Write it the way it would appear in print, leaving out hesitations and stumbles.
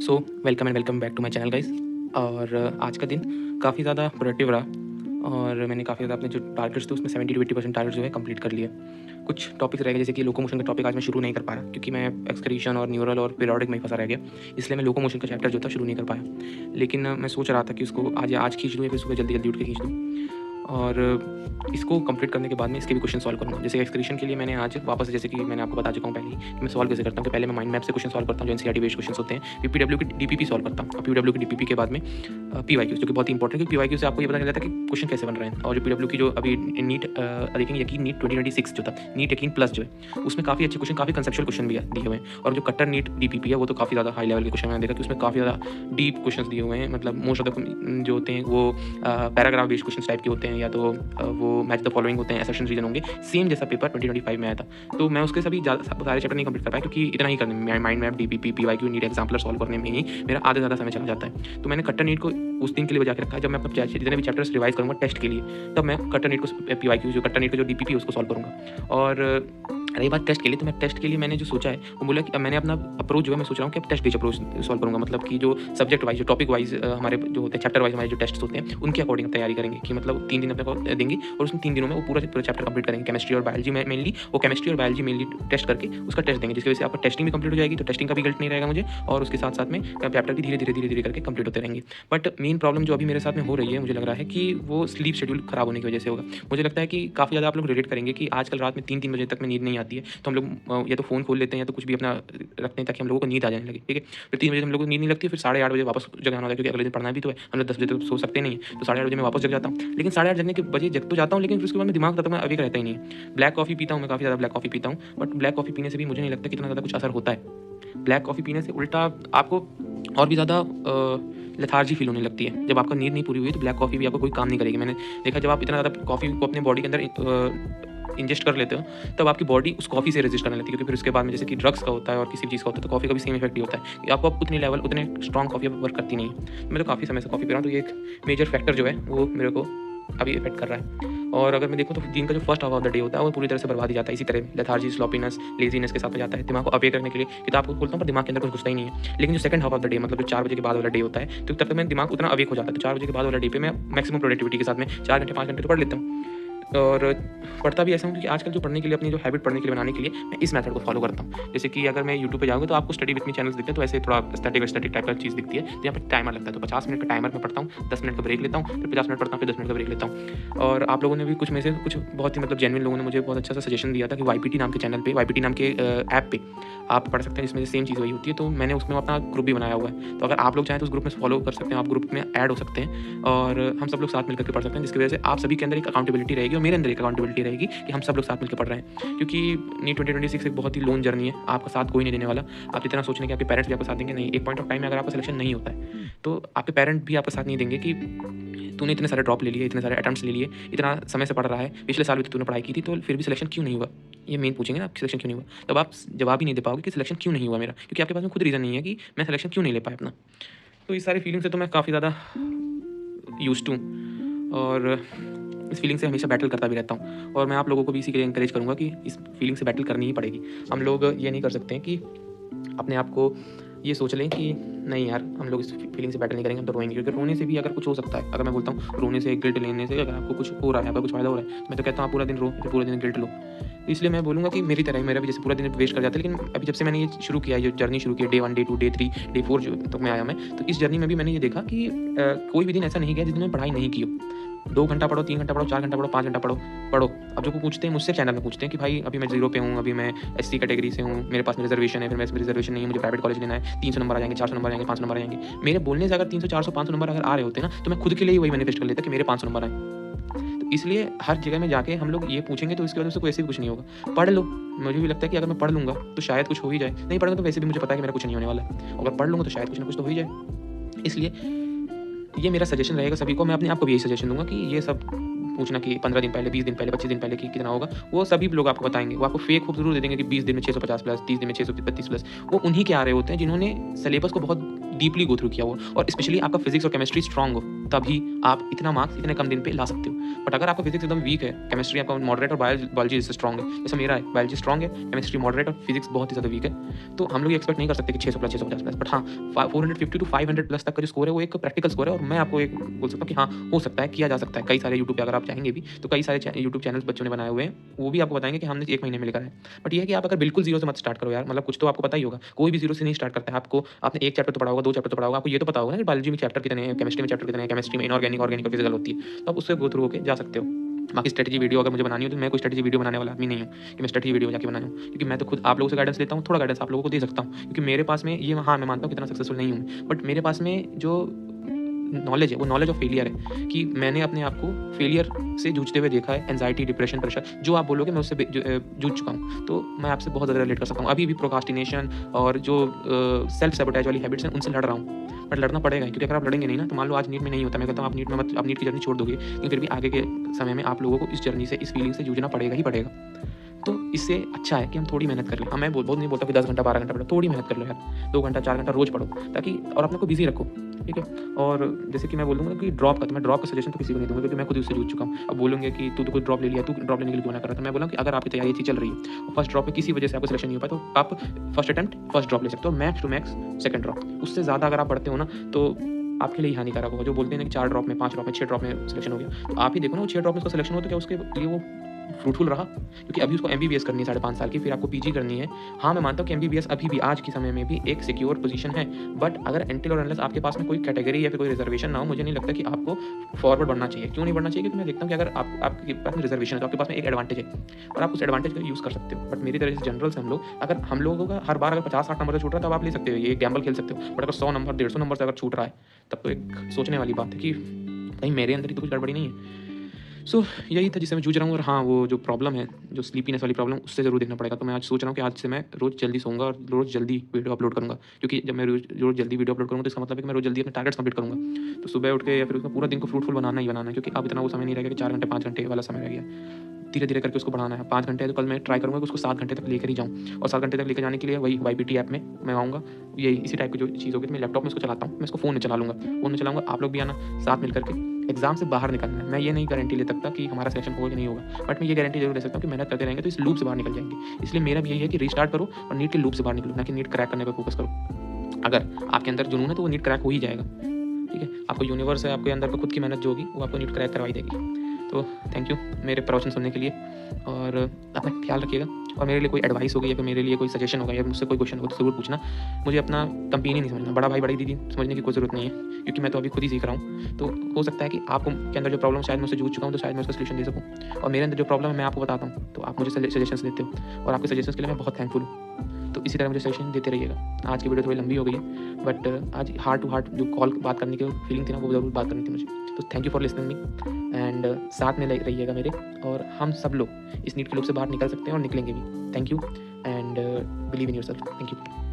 So welcome and welcome back to my channel guys. और आज का दिन काफ़ी ज़्यादा प्रोडक्टिव रहा और मैंने काफ़ी ज़्यादा अपने जो टारगेट्स थे उसमें 70 to 80% टारगेट्स जो है कंप्लीट कर लिए। कुछ टॉपिक्स रह गए, जैसे कि लोकोमोशन का टॉपिक आज मैं शुरू नहीं कर पाया क्योंकि मैं एक्सक्रीशन और न्यूरल और पीरियोडिक में ही फंसा रह गया, इसलिए मैं लोकोमोशन का चैप्टर जो था शुरू नहीं कर पाया। लेकिन मैं सोच रहा था कि उसको आज खींच लूँ या फिर सुबह जल्दी जल्दी उठ के खींच लूँ। और इसको कंप्लीट करने के बाद में इसके भी क्वेश्चन सॉल्व करूँगा। जैसे एक्सक्रीशन के लिए मैंने आज वापस, जैसे कि मैंने आपको बता चुका हूँ पहले ही, कि मैं सॉल्व कैसे करता हूँ। कि पहले मैं माइंड मैप से क्वेश्चन सॉल्व करता हूँ जो एनसीईआरटी बेस्ड क्वेश्चन होते हैं, फिर पीडब्ल्यू की डीपीपी सॉल्व करता हूँ। पीडब्ल्यू की डीपीपी के बाद में पीवाईक्यू, जो कि बहुत इंपॉर्टेंट है, क्योंकि पीवाईक्यू से आपको ये पता चल जाता है कि क्वेश्चन कैसे बन रहे हैं। और जो पीडब्ल्यू की जो अभी नीट देखेंगे, यकीन नीट 2026 जो था, नीट यकीन प्लस जो है, उसमें काफ़ी अच्छे क्वेश्चन, काफ़ी कंसेप्चुअल क्वेश्चन भी दिए हुए हैं। और जो कट्टर नीट डीपीपी है वो तो काफ़ी ज़्यादा हाई लेवल के क्वेश्चन मैंने देखा कि उसमें काफ़ी ज़्यादा डीप क्वेश्चन दिए हुए हैं। मतलब मोस्ट ऑफ द जो होते हैं वो पैराग्राफ बेस्ड क्वेश्चन टाइप के होते हैं, या तो वो मैच द फॉलोइंग होते हैं, असर्शन रीजन होंगे। सेम जैसा पेपर 2025 में आया था, तो मैं उसके सभी सारे चैप्टर नहीं कंप्लीट कर पाया क्योंकि इतना ही करने में, mind map, DPP, PYQ, NEET exemplar solve करने में ही मेरा आधे ज़्यादा समय चला जाता है। तो मैंने कट्टर नीट को उस दिन के लिए बजा के रखा है, जब मैं अपने जितने भी चैप्टर्स रिवाइज करूँगा टेस्ट के लिए, तब मैं कट्टर नीट को, पीवाईक्यू जो कट्टर नीट का जो डीपीपी है उसको सॉल्व करूँगा। और रही बात टेस्ट के लिए, तो मैं टेस्ट के लिए मैंने जो सोचा है वो बोला कि अब मैंने अपना अप्रोच जो है, मैं सोच रहा हूँ कि अब टेस्ट बेस्ड अप्रोच सॉल्व करूँगा। मतलब कि जो सब्जेक्ट वाइज, जो टॉपिक वाइज हमारे जो होते हैं, चैप्टर वाइज हमारे जो टेस्ट होते हैं, उनके अकॉर्डिंग तैयारी करेंगे। कि मतलब 3 दिन अपने को देंगे और उसमें 3 दिनों में वो पूरा चैप्टर कंप्लीट करेंगे। केमिस्ट्री और बायोलॉजी में मेनली, वो केमिस्ट्री और बायोलॉजी मेनली टेस्ट करके उसका टेस्ट देंगे, जिसकी वजह से आपका टेस्टिंग भी कंप्लीट हो जाएगी, तो टेस्टिंग का भी गिल्ट नहीं रहेगा मुझे, और उसके साथ साथ में चैप्टर भी धीरे धीरे करके कंप्लीट होते रहेंगे। बट मेन प्रॉब्लम जो अभी मेरे साथ में हो रही है, मुझे लग रहा है कि वो स्लीप शेड्यूल खराब होने की वजह से होगा। मुझे लगता है कि काफ़ी ज़्यादा आप लोग रिलेट करेंगे कि आजकल रात में 3-3 बजे तक में नींद नहीं आती है, तो हम लोग या तो फ़ोन खोल लेते हैं या तो कुछ भी अपना रखते हैं ताकि हम लोगों को नींद आ जाने लगे। ठीक है, फिर 3 बजे हम लोगों को नींद नहीं लगती, फिर 8:30 बजे वापस जगाना होता है, क्योंकि अगले दिन पढ़ना भी तो है। हम लोग 10 बजे तक सो सकते नहीं है, तो 8:30 बजे मैं वापस जग जाता हूँ। लेकिन 8:30 जगने के बजे जग तो जाता हूँ, लेकिन फिर उसके बाद में दिमाग तक मैं अवेक रहता ही नहीं है। ब्लैक कॉफ़ी पीता हूँ, मैं काफ़ी ज़्यादा ब्लैक कॉफ़ी पीता हूँ, बट ब्लैक कॉफ़ी पीने से भी मुझे नहीं लगता कि इतना ज़्यादा कुछ असर होता है। ब्लैक कॉफ़ी पीने से उल्टा आपको और भी ज़्यादा लेथार्जी फील होने लगती है। जब आपका नींद नहीं पूरी हुई तो ब्लैक कॉफ़ी भी आपको कोई काम नहीं करेगी। मैंने देखा, जब आप इतना ज़्यादा कॉफ़ी को अपने बॉडी के अंदर इंजेस्ट कर लेते हो, तब आपकी बॉडी उस कॉफ़ी से रेजिस्ट करने लगती है। क्योंकि फिर उसके बाद में, जैसे कि ड्रग्स का होता है और किसी चीज़ का होता है, तो कॉफ़ी का भी सेम इफेक्ट ही होता है कि आपको उतनी लेवल, उतने स्ट्रॉन्ग कॉफ़ी वर्क करती नहीं है। मैं तो काफ़ी समय से कॉफ़ी पी रहा हूँ, तो ये एक मेजर फैक्टर जो है वो मेरे को अभी इफेक्ट कर रहा है। और अगर मैं देखूँ तो दिन का जो first half of the day होता है वो पूरी तरह से बर्बाद ही जाता है इसी तरह लेथार्जी, स्लॉपीनेस, लेजीनेस के साथ हो जाता है। दिमाग को अवेक करने के लिए किताब को खोलता हूँ पर दिमाग के अंदर कुछ घुसता ही नहीं है। लेकिन जो second half of the day, मतलब जो 4 बजे के बाद वाला डे होता है, तो तब तक मैं दिमाग उतना अवेक हो जाता है। तो 4 बजे के बाद वाला डे पे मैं मैक्सिमम प्रोडक्टिविटी के साथ में 4 घंटे 5 घंटे तो पढ़ लेता हूँ। और पढ़ता भी ऐसा हूँ क्योंकि आजकल जो पढ़ने के लिए, अपनी जो हैबिट पढ़ने के लिए बनाने के लिए, मैं इस मेथड को फॉलो करता हूँ। जैसे कि अगर मैं यूट्यूब पे जाऊँगा तो आपको स्टडी विथ मी चैनल्स दिखते हैं, तो ऐसे थोड़ा स्टैटिक टाइप का चीज़ दिखती है, तो यहाँ पर टाइमर लगता है। तो 50 मिनट का टाइमर में पढ़ता हूँ, 10 मिनट का ब्रेक लेता हूँ, फिर 50 मिनट पढ़ता हूँ, फिर 10 मिनट का ब्रेक लेता हूँ। और आप लोगों ने भी कुछ में से कुछ बहुत ही मतलब जेन्युइन लोगों ने मुझे बहुत अच्छा सा सजेशन दिया था कि वाईपीटी नाम के चैनल पे, वाईपीटी नाम के ऐप पे आप पढ़ सकते हैं, जिसमें सेम चीज़ वही होती है। तो मैंने उसमें अपना ग्रुप भी बनाया हुआ है, तो अगर आप लोग चाहें तो उस ग्रुप में फॉलो कर सकते हैं, आप ग्रुप में ऐड हो सकते हैं और हम सब लोग साथ मिलकर के पढ़ सकते हैं, जिसकी वजह से आप सभी के अंदर एक अकाउंटेबिलिटी रहेगी और मेरे अंदर एक अकाउंटेबिलिटी रहेगी कि हम सब लोग साथ मिलकर पढ़ रहे हैं। क्योंकि नीट 2026 एक बहुत ही लोन जर्नी है, आपका साथ कोई नहीं देने वाला। आप जितना सोचने कि आपके पेरेंट्स भी आपका साथ देंगे, नहीं। एक पॉइंट ऑफ टाइम में अगर आपका सिलेक्शन नहीं होता है तो आपके पेरेंट भी आपका साथ नहीं देंगे कि तूने इतने सारे ड्रॉप ले लिए, इतने सारे अटेम्प्ट्स ले लिए, इतना समय से पढ़ रहा है, पिछले साल भी तो तूने पढ़ाई की थी, तो फिर भी सिलेक्शन क्यों नहीं हुआ? ये मेन पूछेंगे ना, आप सिलेक्शन क्यों नहीं हुआ? तब आप जवाब ही नहीं दे पाओगे कि सिलेक्शन क्यों नहीं हुआ मेरा, क्योंकि आपके पास में खुद रीज़न नहीं है कि मैं सिलेक्शन क्यों नहीं ले पाया अपना। तो इस सारी फीलिंग से तो मैं काफ़ी ज़्यादा यूज्ड हूँ और इस फीलिंग से हमेशा बैटल करता भी रहता हूँ। और मैं आप लोगों को भी इसी के लिए इंकरेज करूँगा कि इस फीलिंग से बैटल करनी ही पड़ेगी। हम लोग ये नहीं कर सकते हैं कि अपने आप को ये सोच लें कि नहीं यार, हम लोग इस फीलिंग से बैटल नहीं करेंगे, हम तो रोएंगे, क्योंकि रोने से भी अगर कुछ हो सकता है। अगर मैं बोलता हूँ रोने से, गिल्ट लेने से अगर आपको कुछ हो रहा है, आपको कुछ फ़ायदा हो रहा है, तो मैं तो कहता हूँ आप पूरा दिन रो, फिर पूरा दिन गिल्ट लो। तो इसलिए मैं बोलूँगा कि मेरी तरह ही मेरा भी जैसे पूरा दिन वेस्ट कर जाता है। लेकिन अभी जब से मैंने ये शुरू किया, ये जर्नी शुरू की, डे 1, डे 2, डे 3, डे 4 जो तक मैं आया मैं, तो इस जर्नी में भी मैंने ये देखा कि कोई भी दिन ऐसा नहीं गया जिस दिन मैं पढ़ाई नहीं की हो। 2 घंटा पढ़ो, 3 घंटा पढ़ो, 4 घंटा पढ़ो, 5 घंटा पढ़ो। अब जो पूछते हैं मुझसे, चैनल में पूछते हैं कि भाई अभी मैं 0 पे हूँ, अभी मैं एससी कैटेगरी से हूँ, मेरे पास में रिजर्वेशन है, फिर मेरे रिजर्वेशन नहीं है, मुझे प्राइवेट कॉलेज लेना है, 300 नंबर आ जाएंगे, 400 नंबर आ जाएंगे, 500 नंबर आ जाएंगे। मेरे बोलने से अगर 300, 400, 500 नंबर अगर आ रहे होते ना, तो मैं खुद के लिए ही वही मैनिफेस्ट कर लेता कि मेरे 500 नंबर आए। तो इसलिए हर जगह में जाके हम लोग ये पूछेंगे तो इसकी वजह से कोई ऐसे भी कुछ नहीं होगा। पढ़ लो, मुझे भी लगता है कि अगर मैं पढ़ लूँगा तो शायद कुछ हो ही जाए, नहीं पढ़ूंगा तो वैसे भी मुझे पता है कि मेरा कुछ नहीं होने वाला है। अगर पढ़ लूँगा तो शायद कुछ ना कुछ तो हो ही जाए। इसलिए ये मेरा सजेशन रहेगा सभी को। मैं अपने आप को भी यही सजेशन दूंगा कि ये सब पूछना कि 15 दिन पहले, 20 दिन पहले, 25 दिन पहले कि कितना होगा, वो सभी लोग आपको बताएंगे। वो आपको फेक होप जरूर दे देंगे कि 20 दिन में 650 प्लस, 30 दिन में 632 प्लस। वो उन्हीं के आ रहे होते हैं जिन्होंने सिलेबस को बहुत डीपली गो थ्रू किया हो और स्पेशली आपका फिजिक्स और केमिस्ट्री स्ट्रांग हो। तभी आप इतना मार्क्स इतने कम दिन पे ला सकते हो। बट अगर आपका फिजिक्स एकदम वीक है, केमिस्ट्री आपका मॉडरेट और बायोलॉजी जैसे स्ट्रॉन्ग है, जैसे मेरा है, बायोलॉजी स्ट्रॉन्ग है, केमिस्ट्री मॉडरेट और फिजिक्स बहुत ही ज़्यादा वीक है, तो हम लोग ये एक्सपेक्ट नहीं कर सकते कि 600 प्लस 650 प्लस। बट हाँ, 450 टू 500 प्लस तक का जो स्कोर है वो एक प्रैक्टिकल स्कोर है, और मैं आपको एक बोल सकता हूँ कि हाँ, हो सकता है, किया जा सकता है। कई सारे यूट्यूब पे अगर आप चाहेंगे भी तो कई सारे यूट्यूब चैनल्स बच्चों ने बनाए हुए हैं, वो भी आपको बताएंगे कि हमने 1 महीने में लिखा है। बट ये है कि आप अगर बिल्कुल जीरो से मत स्टार्ट करो यार, मतलब कुछ तो आपको पता ही होगा, कोई भी जीरो से नहीं स्टार्ट करता है। आपको आपने 1 चैप्टर तो पढ़ा होगा, 2 चैप्टर तो पढ़ा होगा, आपको ये तो पता होगा ना कि बायोलॉजी में चैप्टर कितने हैं, केमिस्ट्री में चैप्टर कितने हैं, केमिस्ट्री में इनऑर्गेनिक, ऑर्गेनिक और फिजिकल होती है, तो आप उससे गो थ्रू होके जा सकते हो। बाकी स्ट्रेटजी वीडियो अगर मुझे बनानी हो तो मैं कोई स्ट्रेटजी वीडियो बनाने वाला आदमी नहीं हूँ कि मैं स्ट्रेटजी वीडियो जाके बनाऊँ, क्योंकि मैं तो खुद आप लोगों से गाइडेंस लेता हूँ, थोड़ा गाइडेंस आप लोगों को दे सकता हूँ, क्योंकि मेरे पास में ये, हाँ, मैं मानता हूँ कितना सक्सेसफुल नहीं हूँ, बट मेरे पास में जो नॉलेज है वो नॉलेज ऑफ फेलियर है, कि मैंने अपने आप को फेलियर से जूझते हुए देखा है। एंजाइटी, डिप्रेशन, प्रेशर, जो आप बोलोगे मैं उससे जूझ चुका हूँ, तो मैं आपसे बहुत ज़्यादा रिलेट कर सकता हूँ। अभी भी प्रोकास्टिनेशन और जो सेल्फ सैबोटेज वाली हैबिट्स हैं उनसे लड़ रहा हूँ, बट लड़ना पड़ेगा, क्योंकि अगर आप लड़ेंगे नहीं ना, तो मान लो आज नीट में नहीं होता, मैं कहता हूँ आप नीट में मत, आप नीट की जर्नी छोड़ दोगे, लेकिन फिर भी आगे के समय में आप लोगों को इस जर्नी से, इस फीलिंग से जूझना पड़ेगा ही पड़ेगा। तो इससे अच्छा है कि हम थोड़ी मेहनत कर लें। हाँ, मैं बहुत नहीं बोलता कि 10 घंटा 12 घंटा पढ़ो, थोड़ी मेहनत कर लो यार, 2 घंटा 4 घंटा रोज़ पढ़ो, ताकि और अपने को बिजी रखो, ठीक है। और जैसे कि मैं बोल दूँगा कि ड्रॉप का, तो मैं ड्रॉप का सजेशन तो किसी को नहीं दूँगा, क्योंकि मैं खुद उससे जूझ चुका हूँ। अब बोलेंगे कि तू तो खुद ड्रॉप ले लिया, तू ड्रॉप लेने के लिए क्यों ना कर रहा था। मैं बोला कि अगर आपकी तैयारी अच्छी चल रही है और फर्स्ट ड्रॉप में किसी वजह से आपको सिलेक्शन नहीं हो पाया, तो आप फर्स्ट अटेम्प्ट फर्स्ट ड्रॉप ले सकते हो, max to max second drop. उससे ज़्यादा अगर आप पढ़ते हो ना, तो आपके लिए हानिकारक होगा। जो बोलते हैं ना कि 4 ड्रॉप में, 5 ड्रॉप में, 6 ड्रॉप में सिलेक्शन हो गया, तो आप ही देखो ना, वो 6 ड्रॉप में उसका सिलेक्शन हो तो क्या उसके लिए वो फ्रूटफुल रहा? क्योंकि अभी उसको एमबीबीएस करनी है 5.5 साल की, फिर आपको पीजी करनी है। हाँ, मैं मानता हूँ कि एमबीबीएस अभी भी आज के समय में भी एक सिक्योर पोजीशन है, बट अगर अनटिल और अनलेस आपके पास में कोई कैटेगरी या फिर कोई रिजर्वेशन ना हो, मुझे नहीं लगता कि आपको फॉरवर्ड बढ़ना चाहिए। क्यों नहीं बढ़ना चाहिए? क्योंकि मैं देखता हूँ कि अगर आपके पास में रिजर्वेशन है, तो आपके पास में एक एडवांटेज है और आप उस एडवांटेज को यूज़ कर सकते हो। बट मेरी तरह से जनरल से हम लोग, अगर हम लोगों का हर बार अगर 50-60 नंबर से छूट रहा है, तब आप ले सकते हो, ये गैम्बल खेल सकते हो। बट अगर 100 नंबर, 150 नंबर से अगर छूट रहा है, तब तो एक सोचने वाली बात है कि कहीं मेरे अंदर ही तो कुछ गड़बड़ी नहीं है। सो यही था जिससे मैं जूझ रहा हूँ। और हाँ, वो जो प्रॉब्लम है, जो स्लीपीनेस वाली प्रॉब्लम, उससे ज़रूर देखना पड़ेगा। तो मैं आज सोच रहा हूँ कि आज से मैं रोज़ जल्दी सोऊंगा और रोज़ जल्दी वीडियो अपलोड करूँगा, क्योंकि जब मैं रोज़ जल्दी वीडियो अपलोड करूँगा, तो इसका मतलब है कि मैं रोज़ जल्दी अपने टारगेट्स कंप्लीट करूँगा। तो सुबह उठ के या फिर उसमें पूरा दिन को फ्रूटफुल बनाना ही बनाना है, क्योंकि अब इतना वो समय नहीं रहेगा कि 4 घंटे 5 घंटे वाला समय रह गया। धीरे-धीरे करके उसको बढ़ाना है। 5 घंटे है तो कल मैं ट्राई करूँगा कि उसको 7 घंटे तक लेकर ही जाऊँ, और 7 घंटे तक लेकर जाने के लिए वही वाईपीटी ऐप में मैं आऊँगा। यही इसी टाइप की जो चीज़ होगी, तो मैं लैपटॉप में इसको चलाता हूँ, मैं इसको फ़ोन में चला लूँगा। फ़ोन में चलाऊँगा, आप लोग भी आना, साथ मिल कर के एग्ज़ाम से बाहर निकलना है। मैं ये नहीं गारंटी ले सकता कि हमारा सिलेक्शन होगा कि नहीं होगा, बट मैं ये गारंटी ज़रूर ले सकता हूँ कि मेहनत करते रहेंगे तो इस लूप से बाहर निकल जाएँगे। इसलिए मेरा भी यही है कि रीस्टार्ट करो और नीट के लूप से बाहर निकलो, ना कि नीट क्रैक करने पर फोकस करो। अगर आपके अंदर जुनून है तो वो नीट क्रैक हो ही जाएगा, ठीक है। आपको यूनिवर्स है, आपके अंदर को खुद की मेहनत जो होगी वो आपको नीट क्रैक करवाई देगी। तो थैंक यू मेरे प्रवचन सुनने के लिए, और अपना ख्याल रखिएगा। और मेरे लिए कोई एडवाइस होगी या फिर मेरे लिए कोई सजेशन होगा या मुझसे कोई क्वेश्चन होगा तो ज़रूर पूछना। मुझे अपना कंपेनियन नहीं समझना, बड़ा भाई बड़ी दीदी समझने की कोई ज़रूरत नहीं है, क्योंकि मैं तो अभी खुद ही सीख रहा हूँ। तो हो सकता है कि आपको के अंदर जो प्रॉब्लम शायद मैं उससे जूझ चुका हूँ, तो शायद मैं उसका सॉल्यूशन दे सकूँ, और मेरे अंदर जो प्रॉब्लम है मैं आपको बताता हूँ, तो आप मुझे सजेशंस देते हो, और आपके सजेशंस के लिए मैं बहुत थैंकफुल हूँ। तो इसी तरह मुझे सजेशन देते रहिएगा। आज की वीडियो थोड़ी लंबी हो गई है, बट आज हार्ट टू हार्ट जो कॉल बात करने की फीलिंग थी ना, वो ज़रूर बात करनी थी मुझे। तो thank you for listening me, and साथ में रहिएगा मेरे, और हम सब लोग इस नीट के लूप से बाहर निकल सकते हैं और निकलेंगे भी। Thank you, and believe in yourself. Thank you.